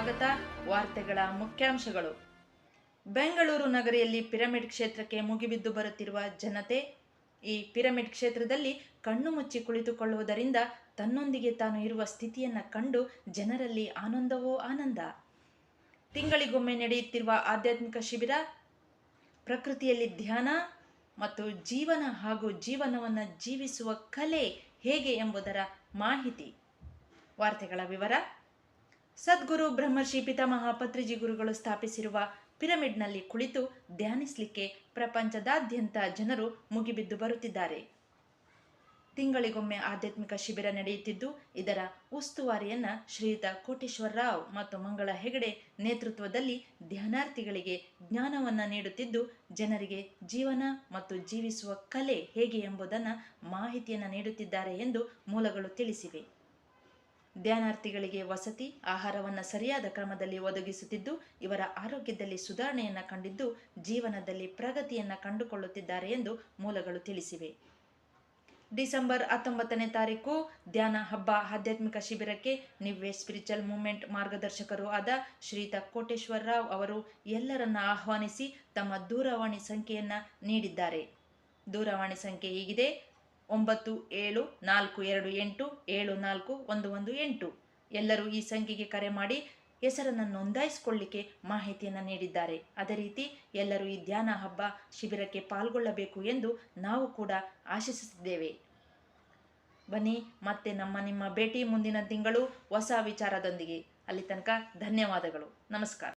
ಸ್ವಾಗತ. ವಾರ್ತೆಗಳ ಮುಖ್ಯಾಂಶಗಳು. ಬೆಂಗಳೂರು ನಗರಿಯಲ್ಲಿ ಪಿರಮಿಡ್ ಕ್ಷೇತ್ರಕ್ಕೆ ಮುಗಿಬಿದ್ದು ಬರುತ್ತಿರುವ ಜನತೆ. ಈ ಪಿರಮಿಡ್ ಕ್ಷೇತ್ರದಲ್ಲಿ ಕಣ್ಣು ಮುಚ್ಚಿ ಕುಳಿತುಕೊಳ್ಳುವುದರಿಂದ ತನ್ನೊಂದಿಗೆ ತಾನು ಇರುವ ಸ್ಥಿತಿಯನ್ನು ಕಂಡು ಜನರಲ್ಲಿ ಆನಂದವೋ ಆನಂದ. ತಿಂಗಳಿಗೊಮ್ಮೆ ನಡೆಯುತ್ತಿರುವ ಆಧ್ಯಾತ್ಮಿಕ ಶಿಬಿರ, ಪ್ರಕೃತಿಯಲ್ಲಿ ಧ್ಯಾನ ಮತ್ತು ಜೀವನ ಹಾಗೂ ಜೀವನವನ್ನು ಜೀವಿಸುವ ಕಲೆ ಹೇಗೆ ಎಂಬುದರ ಮಾಹಿತಿ. ವಾರ್ತೆಗಳ ವಿವರ. ಸದ್ಗುರು ಬ್ರಹ್ಮರ್ಷಿ ಪಿತಾಮಹ ಪತ್ರಿಜಿ ಗುರುಗಳು ಸ್ಥಾಪಿಸಿರುವ ಪಿರಮಿಡ್ನಲ್ಲಿ ಕುಳಿತು ಧ್ಯಾನಿಸಲಿಕ್ಕೆ ಪ್ರಪಂಚದಾದ್ಯಂತ ಜನರು ಮುಗಿಬಿದ್ದು ಬರುತ್ತಿದ್ದಾರೆ. ತಿಂಗಳಿಗೊಮ್ಮೆ ಆಧ್ಯಾತ್ಮಿಕ ಶಿಬಿರ ನಡೆಯುತ್ತಿದ್ದು, ಇದರ ಉಸ್ತುವಾರಿಯನ್ನ ಶ್ರೀಯುತ ಕೋಟೇಶ್ವರ ರಾವ್ ಮತ್ತು ಮಂಗಳ ಹೆಗಡೆ ನೇತೃತ್ವದಲ್ಲಿ ಧ್ಯಾನಾರ್ಥಿಗಳಿಗೆ ಜ್ಞಾನವನ್ನು ನೀಡುತ್ತಿದ್ದು, ಜನರಿಗೆ ಜೀವನ ಮತ್ತು ಜೀವಿಸುವ ಕಲೆ ಹೇಗೆ ಎಂಬುದನ್ನು ಮಾಹಿತಿಯನ್ನು ನೀಡುತ್ತಿದ್ದಾರೆ ಎಂದು ಮೂಲಗಳು ತಿಳಿಸಿವೆ. ಧ್ಯಾನಾರ್ಥಿಗಳಿಗೆ ವಸತಿ, ಆಹಾರವನ್ನು ಸರಿಯಾದ ಕ್ರಮದಲ್ಲಿ ಒದಗಿಸುತ್ತಿದ್ದು, ಇವರ ಆರೋಗ್ಯದಲ್ಲಿ ಸುಧಾರಣೆಯನ್ನು ಕಂಡಿದ್ದು, ಜೀವನದಲ್ಲಿ ಪ್ರಗತಿಯನ್ನು ಕಂಡುಕೊಳ್ಳುತ್ತಿದ್ದಾರೆ ಎಂದು ಮೂಲಗಳು ತಿಳಿಸಿವೆ. ಡಿಸೆಂಬರ್ 19ನೇ ತಾರೀಕು ಧ್ಯಾನ ಹಬ್ಬ ಆಧ್ಯಾತ್ಮಿಕ ಶಿಬಿರಕ್ಕೆ ನಿವ್ವೆ ಸ್ಪಿರಿಚುವಲ್ ಮೂವ್ಮೆಂಟ್ ಮಾರ್ಗದರ್ಶಕರು ಆದ ಶ್ರೀಯುತ ಕೋಟೇಶ್ವರ ರಾವ್ ಅವರು ಎಲ್ಲರನ್ನ ಆಹ್ವಾನಿಸಿ ತಮ್ಮ ದೂರವಾಣಿ ಸಂಖ್ಯೆಯನ್ನು ನೀಡಿದ್ದಾರೆ. ದೂರವಾಣಿ ಸಂಖ್ಯೆ ಹೀಗಿದೆ: 9742874118. ಎಲ್ಲರೂ ಈ ಸಂಖ್ಯೆಗೆ ಕರೆ ಮಾಡಿ ಹೆಸರನ್ನು ನೋಂದಾಯಿಸಿಕೊಳ್ಳಿಕ್ಕೆ ಮಾಹಿತಿಯನ್ನು ನೀಡಿದ್ದಾರೆ. ಅದೇ ರೀತಿ ಎಲ್ಲರೂ ಈ ಧ್ಯಾನ ಹಬ್ಬ ಶಿಬಿರಕ್ಕೆ ಪಾಲ್ಗೊಳ್ಳಬೇಕು ಎಂದು ನಾವು ಕೂಡ ಆಶಿಸುತ್ತಿದ್ದೇವೆ. ಬನ್ನಿ, ಮತ್ತೆ ನಿಮ್ಮ ಭೇಟಿ ಮುಂದಿನ ತಿಂಗಳು ಹೊಸ ವಿಚಾರದೊಂದಿಗೆ. ಅಲ್ಲಿ ತನಕ ಧನ್ಯವಾದಗಳು. ನಮಸ್ಕಾರ.